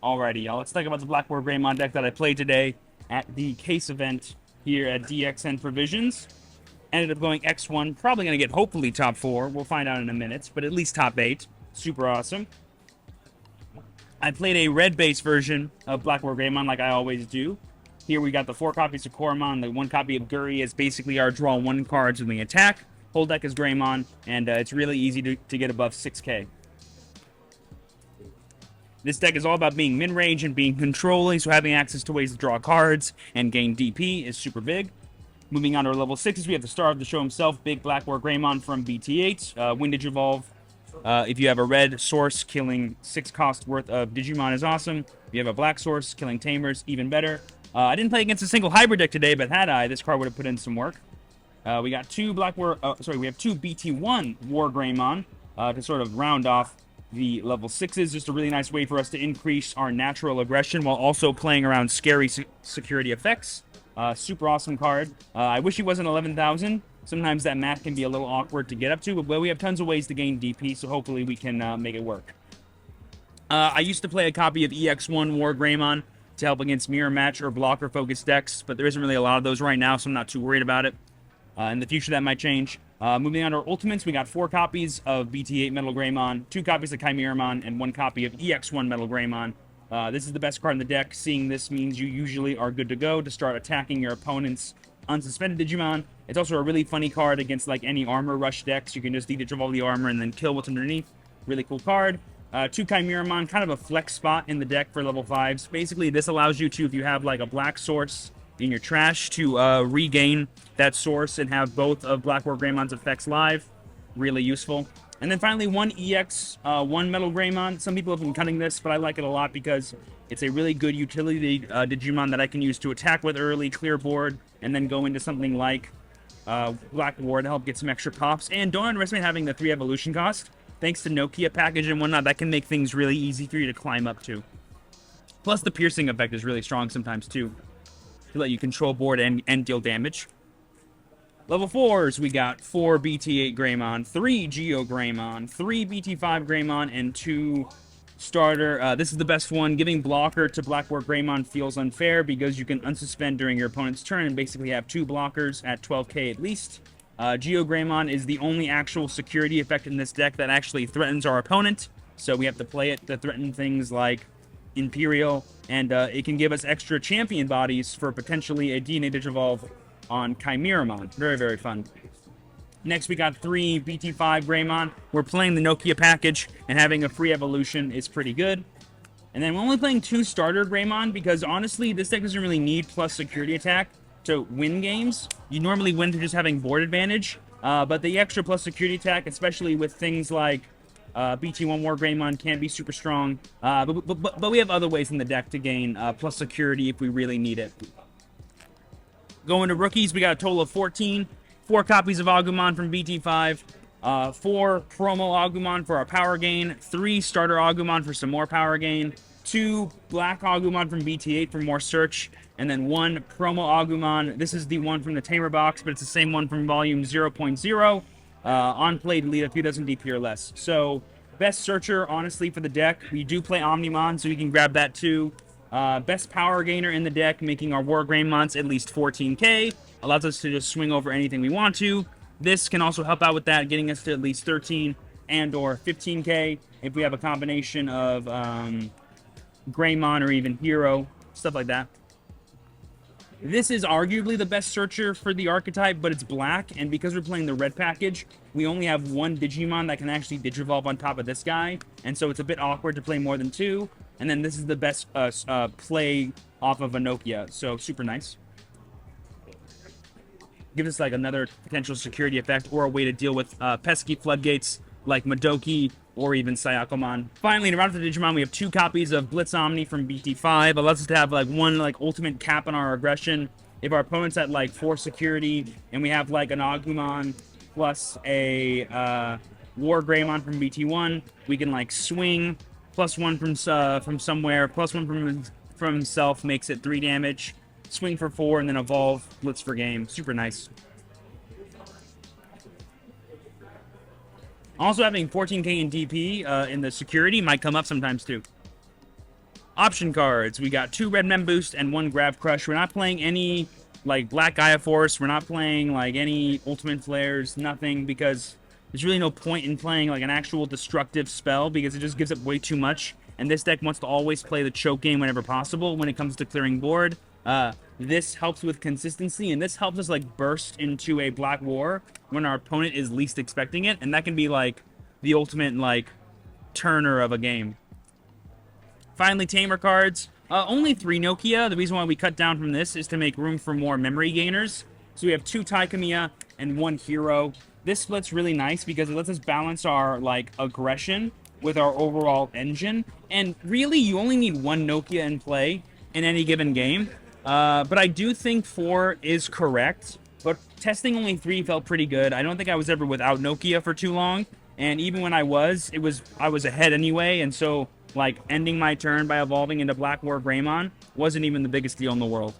Alrighty, y'all. Let's talk about the BlackWarGreymon deck that I played today at the case event here at DXN Provisions. Ended up going X1, probably going to get hopefully top 4. We'll find out in a minute, but at least top 8. Super awesome. I played a red-based version of BlackWarGreymon like I always do. Here we got the 4 copies of Koromon, the 1 copy of Guri is basically our draw 1 cards when we attack. Whole deck is Greymon, and it's really easy to get above 6k. This deck is all about being mid-range and being controlling, so having access to ways to draw cards and gain DP is super big. Moving on to our level 6s, we have the star of the show himself, Big BlackWarGreymon from BT8. Windage Evolve. If you have a red source, killing 6 cost worth of Digimon is awesome. If you have a black source, killing Tamers, even better. I didn't play against a single hybrid deck today, but had I, this card would have put in some work. We got we have two BT1 WarGreymon to sort of round off the level 6s. Just a really nice way for us to increase our natural aggression while also playing around scary security effects. Super awesome card. I wish he wasn't 11,000. Sometimes that math can be a little awkward to get up to, but we have tons of ways to gain DP, so hopefully we can make it work. I used to play a copy of EX1 WarGreymon to help against mirror match or blocker-focused decks, but there isn't really a lot of those right now, so I'm not too worried about it. In the future, that might change. Moving on to our ultimates, we got 4 copies of BT8 Metal Greymon, 2 copies of Chimeramon, and 1 copy of EX1 Metal Greymon. This is the best card in the deck. Seeing this means you usually are good to go to start attacking your opponent's unsuspended Digimon. It's also a really funny card against like any armor rush decks. You can just de-evolve the armor and then kill what's underneath. Really cool card. 2 Chimeramon, kind of a flex spot in the deck for level 5s. Basically, this allows you to, if you have like a black source in your trash, to regain that source and have both of BlackWarGreymon's effects live. Really useful. And then finally, 1 EX, 1 Metal Greymon. Some people have been cutting this, but I like it a lot because it's a really good utility Digimon that I can use to attack with early, clear board, and then go into something like BlackWar to help get some extra pops. And don't underestimate having the 3 evolution cost. Thanks to Nokia package and whatnot, that can make things really easy for you to climb up to. Plus, the piercing effect is really strong sometimes, too, to let you control board and deal damage. Level 4s, we got 4 BT8 Greymon, 3 Geo Greymon, 3 BT5 Greymon, and 2 starter. This is the best one. Giving blocker to BlackWarGreymon feels unfair because you can unsuspend during your opponent's turn and basically have 2 blockers at 12k at least. Geo Greymon is the only actual security effect in this deck that actually threatens our opponent, so we have to play it to threaten things like Imperial, and it can give us extra champion bodies for potentially a DNA Digivolve on Chimeramon. Very, very fun. Next, we got 3 BT5 Greymon. We're playing the Nokia package, and having a free evolution is pretty good. And then we're only playing 2 starter Greymon because, honestly, this deck doesn't really need plus security attack to win games. You normally win through just having board advantage, but the extra plus security attack, especially with things like BT1 WarGreymon, can be super strong. But we have other ways in the deck to gain plus security if we really need it. Going to rookies, we got a total of 14. 4 copies of Agumon from BT5. 4 promo Agumon for our power gain. 3 starter Agumon for some more power gain. 2 black Agumon from BT8 for more search. And then 1 promo Agumon. This is the one from the Tamer box, but it's the same one from volume 0.0. On play, delete a few dozen DP or less. So, best searcher, honestly, for the deck. We do play Omnimon, so you can grab that too. Best power gainer in the deck, making our WarGreymons at least 14k. Allows us to just swing over anything we want to. This can also help out with that, getting us to at least 13 and or 15k if we have a combination of Greymon or even Hero, stuff like that. This is arguably the best searcher for the archetype, but it's black, and because we're playing the red package, we only have 1 Digimon that can actually Digivolve on top of this guy, and so it's a bit awkward to play more than 2. And then this is the best play off of a Nokia, so super nice. Gives us like another potential security effect or a way to deal with pesky floodgates like Madoki or even Sayakomon. Finally, to round out the Digimon, we have 2 copies of Blitz Omni from BT5. Allows us to have like 1 like ultimate cap on our aggression. If our opponent's at like 4 security and we have like an Agumon plus a WarGreymon from BT1, we can like swing +1 from somewhere, +1 from himself makes it 3 damage. Swing for 4 and then evolve Blitz for game. Super nice. Also having 14k in DP in the security might come up sometimes too. Option cards. We got 2 Red Mem Boost and 1 Grab Crush. We're not playing any, like, Black Gaia Force. We're not playing, like, any Ultimate Flares. Nothing, because there's really no point in playing, like, an actual destructive spell, because it just gives up way too much. And this deck wants to always play the choke game whenever possible when it comes to clearing board. This helps with consistency, and this helps us, like, burst into a Black War when our opponent is least expecting it, and that can be, like, the ultimate, like, turner of a game. Finally, Tamer cards. Only 3 Nokia. The reason why we cut down from this is to make room for more memory gainers. So we have 2 Taikamiya and 1 Hero. This split's really nice because it lets us balance our, like, aggression with our overall engine. And really, you only need 1 Nokia in play in any given game. But I do think 4 is correct. But testing only 3 felt pretty good. I don't think I was ever without Nokia for too long. And even when I was ahead anyway. And so, like, ending my turn by evolving into BlackWarGreymon wasn't even the biggest deal in the world.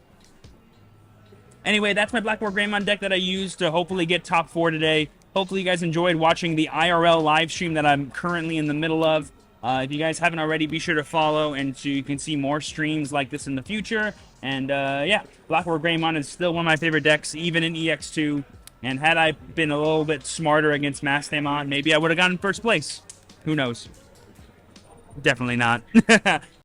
Anyway, that's my BlackWarGreymon deck that I used to hopefully get top 4 today. Hopefully you guys enjoyed watching the IRL live stream that I'm currently in the middle of. If you guys haven't already, be sure to follow, and so you can see more streams like this in the future. And yeah, BlackWarGreymon is still one of my favorite decks, even in EX2. And had I been a little bit smarter against Mastamon, maybe I would have gotten first place. Who knows? Definitely not.